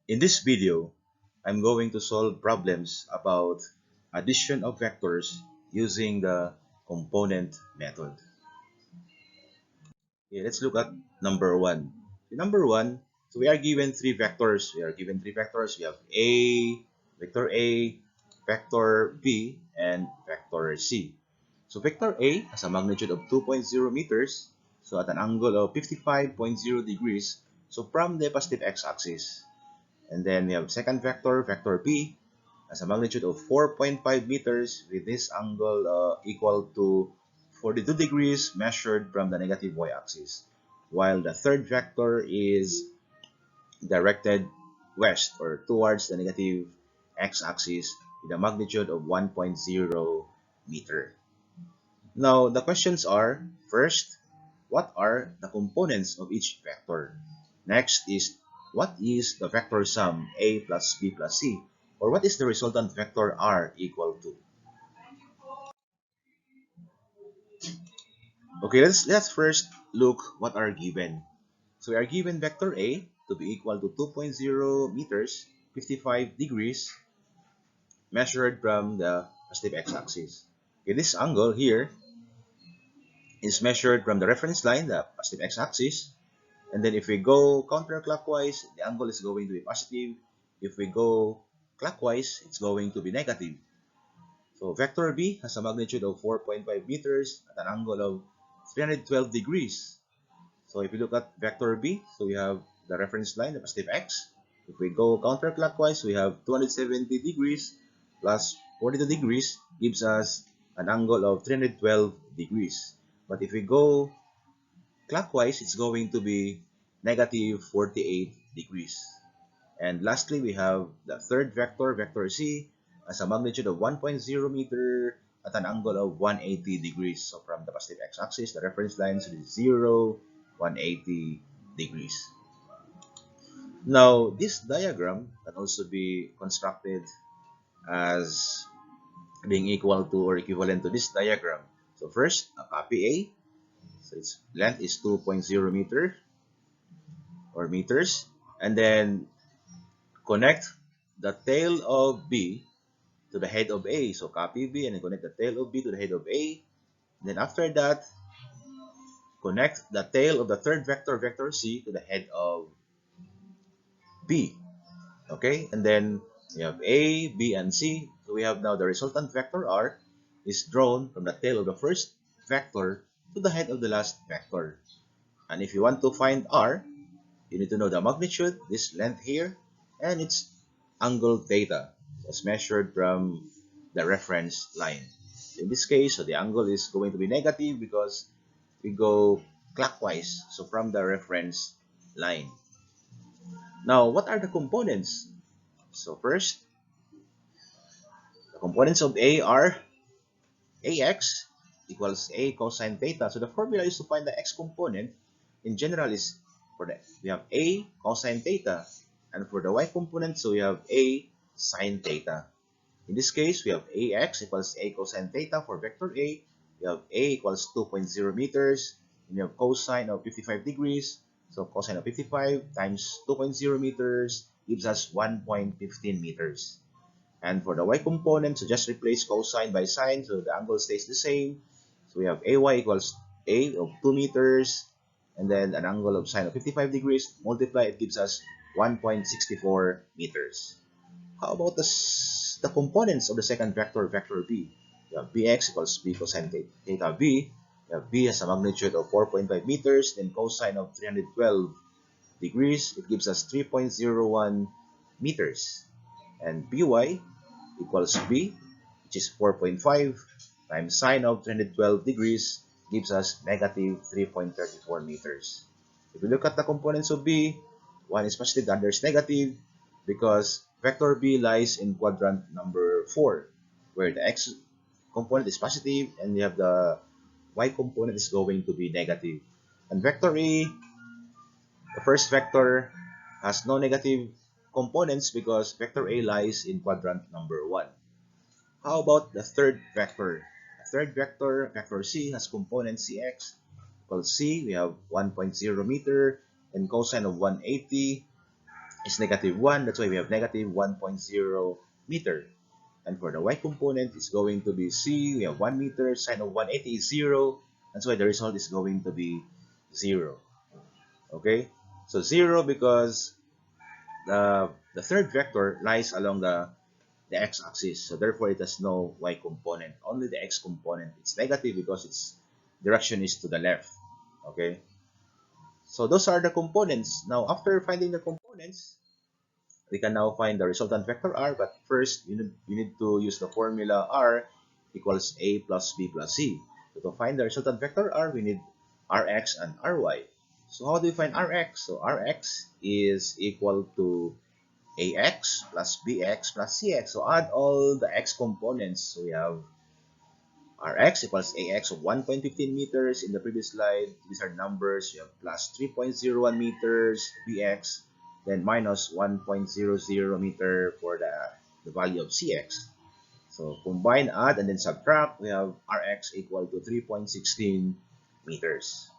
In this video, I'm going to solve problems about addition of vectors using the component method. Okay, let's look at number one. Number one, so we are given three vectors. We have A, vector B, and vector C. So vector A has a magnitude of 2.0 meters, so at an angle of 55.0 degrees, so from the positive x-axis. And then we have second vector, vector B, has a magnitude of 4.5 meters with this angle equal to 42 degrees measured from the negative y-axis. While the third vector is directed west or towards the negative x-axis with a magnitude of 1.0 meter. Now, the questions are, first, what are the components of each vector? Next is, what is the vector sum A plus B plus C? Or what is the resultant vector R equal to? Okay, let's first look what are given. So we are given vector A to be equal to 2.0 meters, 55 degrees, measured from the positive x-axis. Okay, this angle here is measured from the reference line, the positive x-axis. And then if we go counterclockwise, the angle is going to be positive. If we go clockwise, it's going to be negative. So vector B has a magnitude of 4.5 meters at an angle of 312 degrees. So if you look at vector B, so we have the reference line, the positive x. If we go counterclockwise, we have 270 degrees plus 42 degrees gives us an angle of 312 degrees. But if we go clockwise, it's going to be negative 48 degrees. And lastly, we have the third vector, vector C, as a magnitude of 1.0 meter at an angle of 180 degrees. So from the positive x-axis, the reference line is 0, 180 degrees. Now, this diagram can also be constructed as being equal to or equivalent to this diagram. So first, a copy A. So its length is 2.0 meter or meters. And then connect the tail of B to the head of A. So copy B and then connect the tail of B to the head of A. And then after that, connect the tail of the third vector, vector C, to the head of B. Okay, and then we have A, B, and C. So we have now the resultant vector R is drawn from the tail of the first vector to the head of the last vector. And if you want to find R, you need to know the magnitude, this length here, and its angle theta as measured from the reference line. So in this case, so the angle is going to be negative because we go clockwise, so from the reference line. Now, what are the components? So first, the components of A are AX equals A cosine theta. So the formula is to find the X component in general is for the we have A cosine theta, and for the Y component, so we have A sine theta. In this case, we have AX equals A cosine theta for vector A. We have A equals 2.0 meters, and we have cosine of 55 degrees. So cosine of 55 times 2.0 meters gives us 1.15 meters. And for the Y component, so just replace cosine by sine, so the angle stays the same. So we have AY equals A of 2 meters, and then an angle of sine of 55 degrees, multiply, it gives us 1.64 meters. How about the components of the second vector, vector B? We have Bx equals B cosine theta B. We have B has a magnitude of 4.5 meters, then cosine of 312 degrees, it gives us 3.01 meters. And By equals B, which is 4.5 times sine of 312 degrees gives us negative 3.34 meters. If we look at the components of B, one is positive, the other is negative because vector B lies in quadrant number 4 where the X component is positive and we have the Y component is going to be negative. And vector A, the first vector, has no negative components because vector A lies in quadrant number 1. How about the third vector? The third vector, vector C, has component Cx equals C. We have 1.0 meter and cosine of 180 is negative 1. That's why we have negative 1.0 meter. And for the y component, it's going to be c. We have 1 meter. Sine of 180 is 0. That's why the result is going to be 0. Okay? So 0 because the third vector lies along the x-axis. So therefore, it has no y component. Only the x component. It's negative because its direction is to the left. Okay? So those are the components. Now, after finding the components, we can now find the resultant vector r. But first, you need to use the formula r equals a plus b plus c. So to find the resultant vector r, we need rx and ry. So how do we find rx? So rx is equal to ax plus bx plus cx. So add all the x components. So we have Rx equals Ax of 1.15 meters in the previous slide. These are numbers. You have plus 3.01 meters Bx, then minus 1.00 meter for the value of Cx. So combine, add, and then subtract. We have Rx equal to 3.16 meters.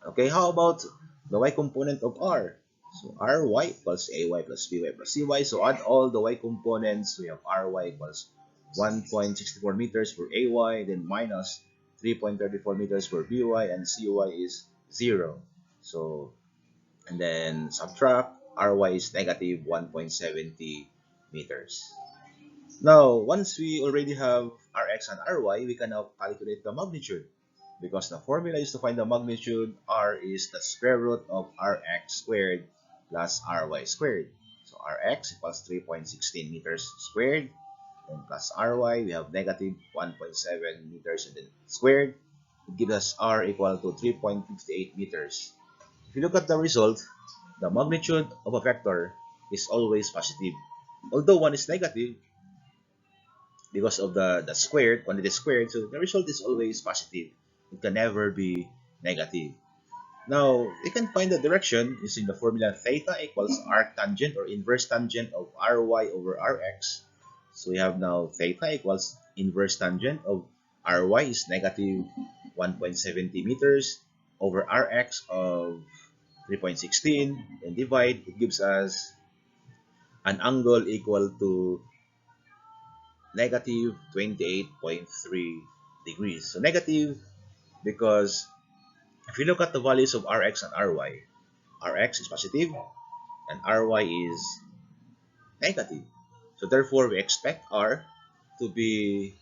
Okay, how about the y component of r? So ry equals ay plus by plus cy. So add all the y components. We have ry equals 1.64 meters for ay, then minus 3.34 meters for by, and cy is 0. So, and then subtract, ry is negative 1.70 meters. Now, once we already have Rx and Ry, we can now calculate the magnitude. Because the formula is to find the magnitude, R is the square root of Rx squared plus Ry squared. So Rx equals 3.16 meters squared, and plus Ry, we have negative 1.7 meters and then squared. It gives us R equal to 3.58 meters. If you look at the result, the magnitude of a vector is always positive. Although one is negative, because of the squared, quantity squared, so the result is always positive. It can never be negative. Now, we can find the direction using the formula theta equals arctangent or inverse tangent of ry over rx. So we have now theta equals inverse tangent of ry is negative 1.70 meters over rx of 3.16, and divide, it gives us an angle equal to negative 28.3 degrees. So negative because if you look at the values of Rx and Ry, Rx is positive and Ry is negative. So therefore, we expect R to be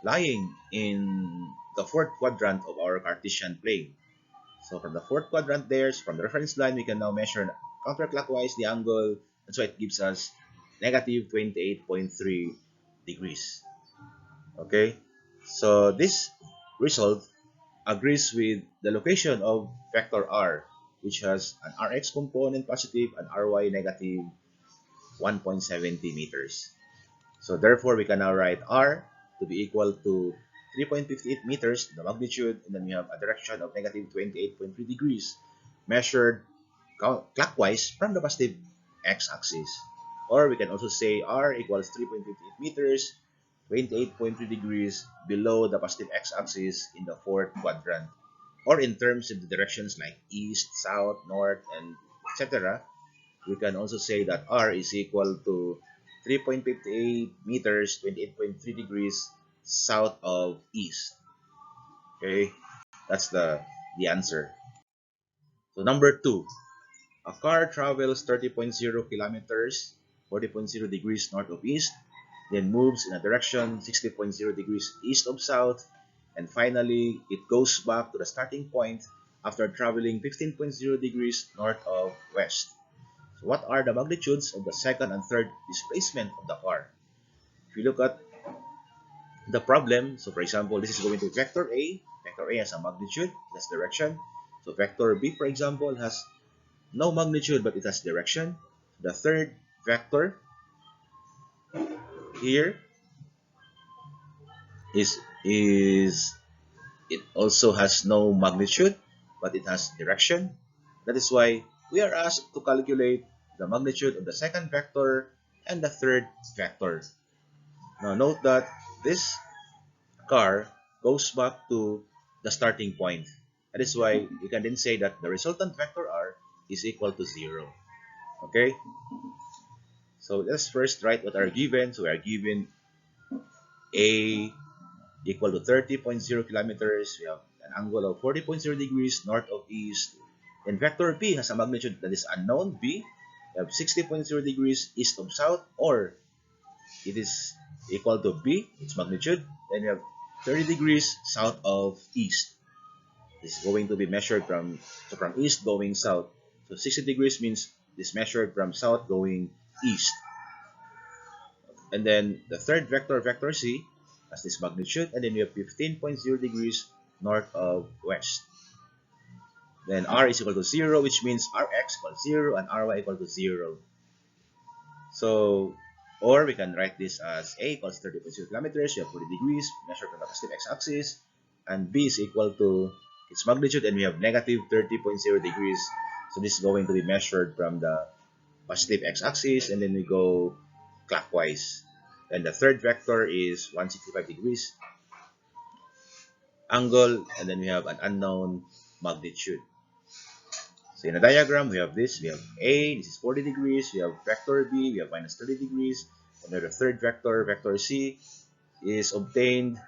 lying in the fourth quadrant of our Cartesian plane. So from the fourth quadrant there, from the reference line, we can now measure counterclockwise the angle. That's why it gives us negative 28.3 degrees. Okay, so this result agrees with the location of vector r, which has an rx component positive and ry negative 1.70 meters. So therefore, we can now write r to be equal to 3.58 meters, the magnitude, and then we have a direction of negative 28.3 degrees measured clockwise from the positive x-axis. Or we can also say r equals 3.58 meters, 28.3 degrees below the positive x-axis in the fourth quadrant. Or in terms of the directions like east, south, north, and etc., we can also say that r is equal to 3.58 meters, 28.3 degrees south of east. Okay, that's the answer. So number 2, a car travels 30.0 kilometers, 40.0 degrees north of east, then moves in a direction 60.0 degrees east of south, and finally it goes back to the starting point after traveling 15.0 degrees north of west. So what are the magnitudes of the second and third displacement of the car? If you look at the problem, so for example, this is going to vector A. Vector A has a magnitude, that's direction. So vector B, for example, has no magnitude but it has direction. The third vector here is it also has no magnitude but it has direction. That is why we are asked to calculate the magnitude of the second vector and the third vector. Now note that this car goes back to the starting point. That is why you can then say that the resultant vector r is equal to 0. Okay? So let's first write what are given. So we are given A equal to 30.0 kilometers. We have an angle of 40.0 degrees north of east. And vector B has a magnitude that is unknown, B. We have 60.0 degrees east of south, or it is equal to B, its magnitude. Then we have 30 degrees south of east. This is going to be measured from east going south. So 60 degrees means this measured from south going east. And then the third vector, vector C, has this magnitude, and then we have 15.0 degrees north of west. Then R is equal to 0, which means Rx equals 0 and Ry equal to 0. So, or we can write this as A equals 30.0 kilometers, you have 40 degrees, measured from the positive x-axis, and B is equal to its magnitude, and we have negative 30.0 degrees. So this is going to be measured from the positive x-axis, and then we go clockwise. And the third vector is 165 degrees angle, and then we have an unknown magnitude. So in the diagram, we have this. We have A, this is 40 degrees. We have vector B, we have minus 30 degrees. And then the third vector, vector C, is obtained.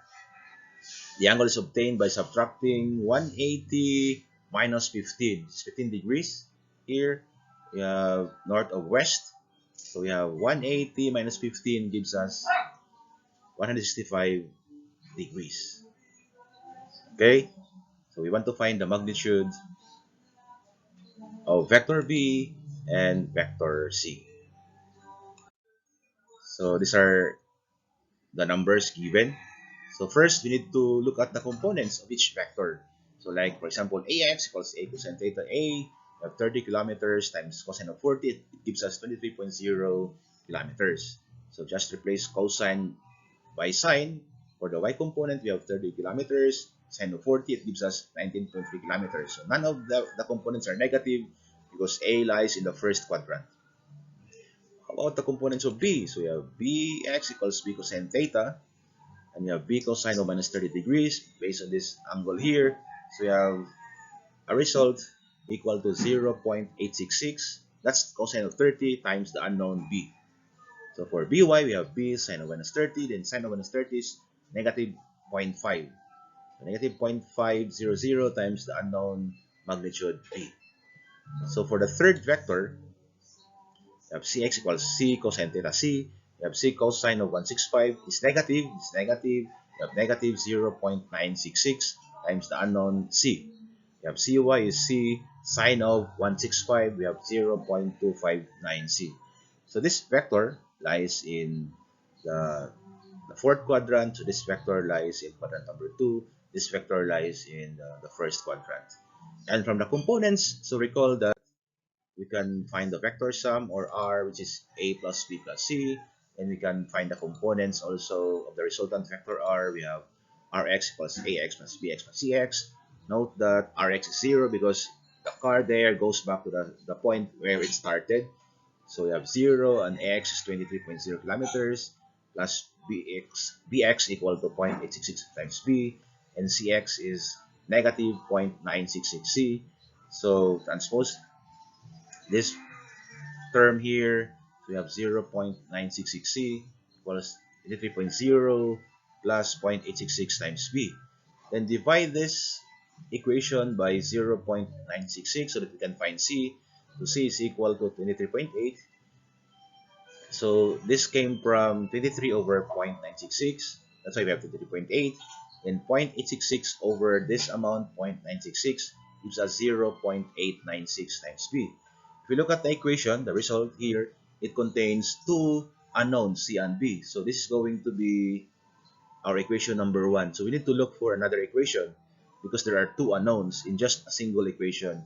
The angle is obtained by subtracting 180 minus 15. It's 15 degrees. Here, we have north of west. So we have 180 minus 15 gives us 165 degrees. Okay? So we want to find the magnitude of vector B and vector C. So these are the numbers given. So first, we need to look at the components of each vector. So like, for example, AX equals A cosine theta A. We have 30 kilometers times cosine of 40. It gives us 23.0 kilometers. So just replace cosine by sine. For the Y component, we have 30 kilometers. Sine of 40, it gives us 19.3 kilometers. So none of the components are negative because A lies in the first quadrant. How about the components of B? So we have Bx equals B cosine theta. And we have B cosine of minus 30 degrees based on this angle here. So we have a result equal to 0.866. That's cosine of 30 times the unknown B. So for By, we have B sine of minus 30, then sine of minus 30 is negative 0.5. So negative 0.500 times the unknown magnitude B. So for the third vector, we have Cx equals C cosine theta C. We have C cosine of 165 is negative. It's negative. We have negative 0.966 times the unknown C. We have Cy is C sine of 165. We have 0.259 C. So this vector lies in the, the fourth quadrant. So this vector lies in quadrant number 2. This vector lies in the first quadrant. And from the components, so recall that we can find the vector sum or R, which is A plus B plus C. And we can find the components also of the resultant vector R. We have Rx plus AX plus BX plus CX. Note that Rx is 0 because the car there goes back to the point where it started. So we have 0 and AX is 23.0 kilometers plus BX equal to 0.866 times B, and CX is negative 0.966 C. So transpose this term here, so we have 0.966C equals 83.0 plus 0.866 times B. Then divide this equation by 0.966 so that we can find C. So C is equal to 23.8. So this came from 23 over 0.966. That's why we have 23.8. Then 0.866 over this amount, 0.966, gives us 0.896 times B. If we look at the equation, the result here, it contains two unknowns, C and B. So this is going to be our equation number 1. So we need to look for another equation because there are two unknowns in just a single equation.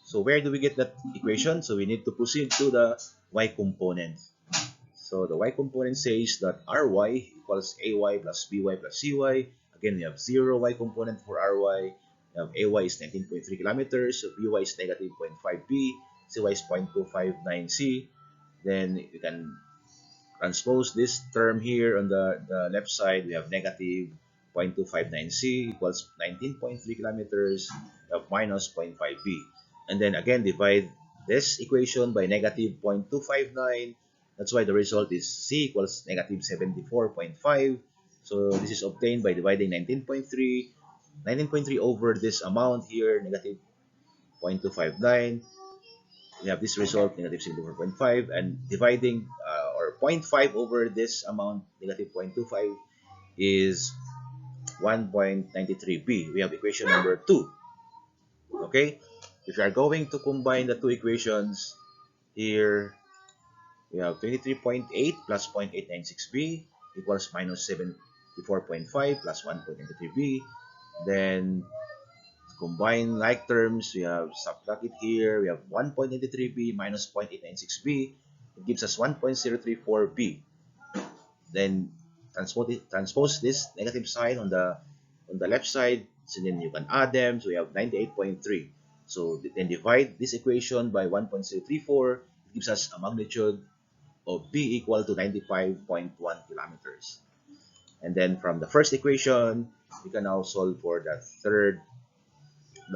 So where do we get that equation? So we need to proceed to the y component. So the y component says that ry equals ay plus by plus cy. Again, we have 0 y component for ry. We have ay is 19.3 kilometers. So by is negative 0.5 b. Cy is 0.259c. Then you can transpose this term here on the left side. We have negative 0.259c equals 19.3 kilometers. We have minus 0.5b. And then again, divide this equation by negative 0.259. That's why the result is C equals negative 74.5. So this is obtained by dividing 19.3 over this amount here, negative 0.259. We have this result, negative 74.5, and dividing or zero point 0.5 over this amount, negative 0.25, is 1.93b. We have equation number 2. Okay? If you are going to combine the two equations, here we have 23.8 plus 0.896b equals minus 74.5 plus 1.93b. Then combine like terms, we have subtract it here. We have 1.83b minus 0.896b. It gives us 1.034b. Then transpose this negative sign on the left side, so then you can add them. So we have 98.3. So then divide this equation by 1.034. It gives us a magnitude of B equal to 95.1 kilometers. And then from the first equation, we can now solve for the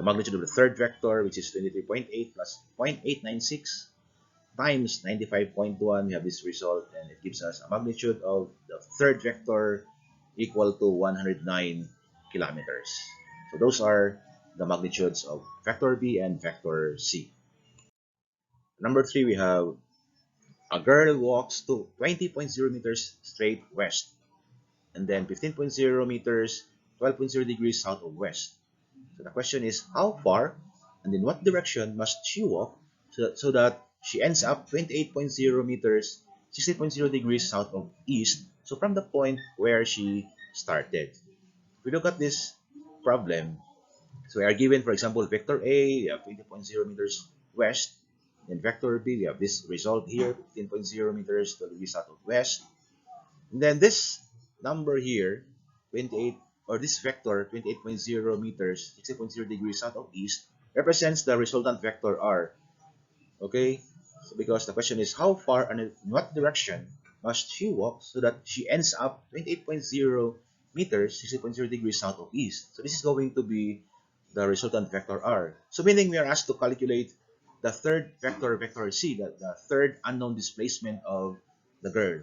magnitude of the third vector, which is 23.8 plus 0.896 times 95.1. We have this result, and it gives us a magnitude of the third vector equal to 109 kilometers. So those are the magnitudes of vector B and vector C. Number 3, we have a girl walks to 20.0 meters straight west, and then 15.0 meters, 12.0 degrees south of west. So the question is, how far and in what direction must she walk so that she ends up 28.0 meters, 60.0 degrees south of east, so from the point where she started. If we look at this problem, so we are given, for example, vector A, we have 20.0 meters west, and vector B, we have this result here, 15.0 meters, 12 degrees south of west. And then this number here, 28, or this vector, 28.0 meters, 60.0 degrees south of east, represents the resultant vector R. Okay? So because the question is, how far and in what direction must she walk so that she ends up 28.0 meters, 60.0 degrees south of east? So this is going to be the resultant vector R. So meaning we are asked to calculate the third vector, vector C, the third unknown displacement of the girl.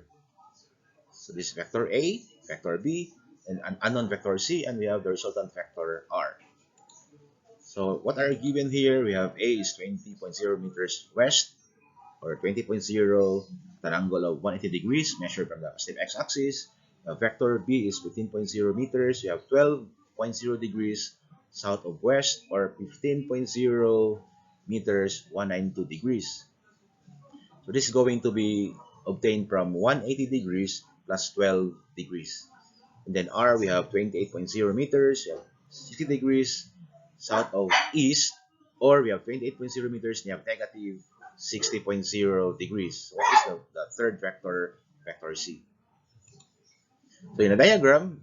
So this vector A, vector B, and an unknown vector C, and we have the resultant vector R. So what are given here? We have A is 20.0 meters west, or 20.0 at an angle of 180 degrees measured from the positive x-axis. Vector B is 15.0 meters. We have 12.0 degrees south of west, or 15.0 meters, 192 degrees. So this is going to be obtained from 180 degrees plus 12 degrees. And then R, we have 28.0 meters, we have 60 degrees south of east, or we have 28.0 meters, and we have negative 60.0 degrees. So what is the third vector, vector C? So in a diagram,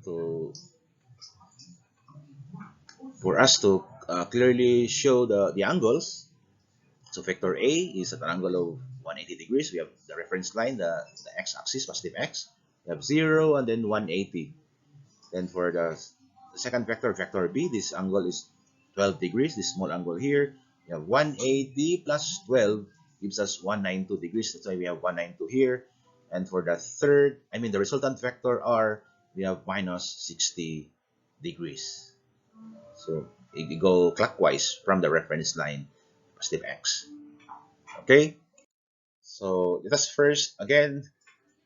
for us to clearly show the angles, so vector A is at an angle of 180 degrees. We have the reference line, the x-axis, positive x. We have 0 and then 180. Then for the second vector, vector B, this angle is 12 degrees, this small angle here. We have 180 plus 12 gives us 192 degrees. That's why we have 192 here. And for the the resultant vector R, we have minus 60 degrees. So you go clockwise from the reference line, positive x. Okay? So let us first, again,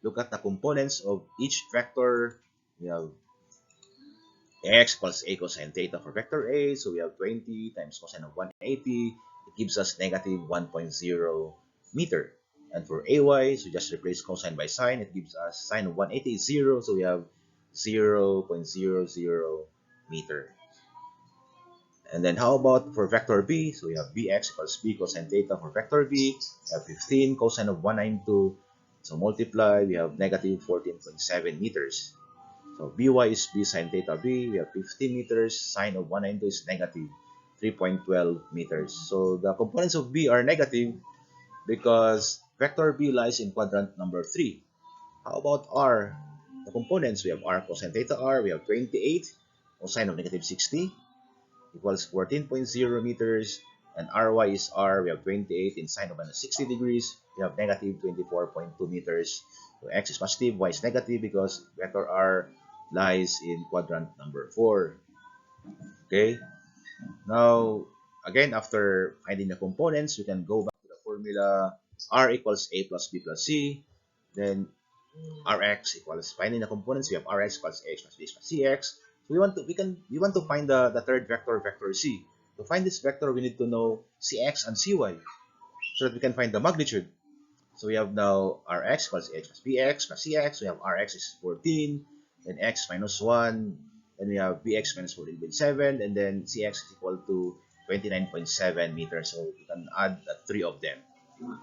look at the components of each vector. We have x equals a cosine theta for vector A. So we have 20 times cosine of 180. It gives us negative 1.0 meter. And for ay, so just replace cosine by sine. It gives us sine of 180 is 0. So we have 0.00 meter. And then how about for vector B? So we have bx equals b cosine theta for vector B. We have 15 cosine of 192. So multiply, we have negative 14.7 meters. So by is b sine theta b. We have 15 meters. Sine of 192 is negative 3.12 meters. So the components of b are negative because vector b lies in quadrant number 3. How about r? The components, we have r cosine theta r. We have 28 cosine of negative 60 equals 14.0 meters. And ry is r. We have 28 in sine of minus 60 degrees. we have negative 24.2 meters. So x is positive, y is negative because vector r lies in quadrant number 4. Okay. Now, again, after finding the components, we can go back to the formula r equals a plus b plus c. Then rx equals, finding the components, we have rx equals ax plus b plus cx. So we want to find the third vector, vector c. To find this vector, we need to know cx and cy so that we can find the magnitude. So we have now Rx equals H plus Bx plus Cx. We have Rx is 14, then X minus 1, then we have Bx minus 14.7, and then Cx is equal to 29.7 meters. So we can add the three of them.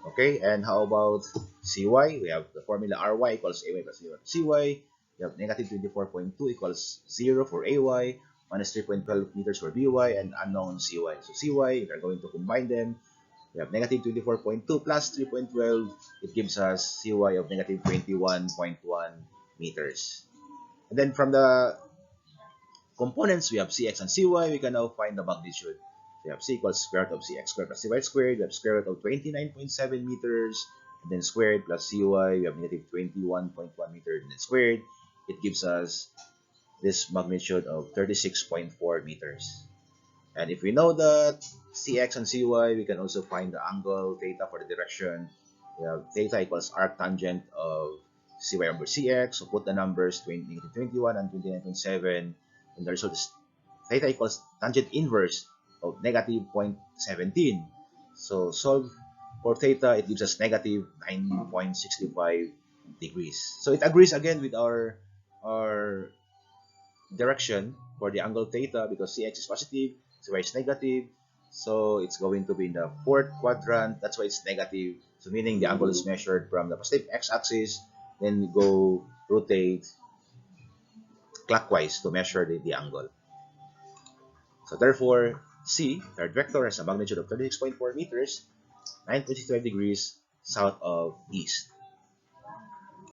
Okay, and how about Cy? We have the formula Ry equals Ay plus Ay plus Cy. We have negative 24.2 equals 0 for Ay, minus 3.12 meters for By, and unknown Cy. So Cy, we are going to combine them. We have negative 24.2 plus 3.12. It gives us Cy of negative 21.1 meters. And then from the components, we have Cx and Cy. We can now find the magnitude. We have C equals square root of Cx squared plus Cy squared. We have square root of 29.7 meters. And then squared plus Cy. We have negative 21.1 meters and then squared. It gives us this magnitude of 36.4 meters. And if we know that Cx and Cy, we can also find the angle theta for the direction. We have theta equals arctangent of Cy over Cx. So put the numbers 21 and 29.7. And the result is theta equals tangent inverse of negative 0.17. So solve for theta, it gives us negative 9.65 degrees. So it agrees again with our direction for the angle theta because Cx is positive, Cy is negative. So it's going to be in the fourth quadrant. That's why it's negative. So meaning the angle is measured from the positive x-axis, then go rotate clockwise to measure the angle. So therefore, C, third vector, has a magnitude of 36.4 meters, 9.65 degrees south of east.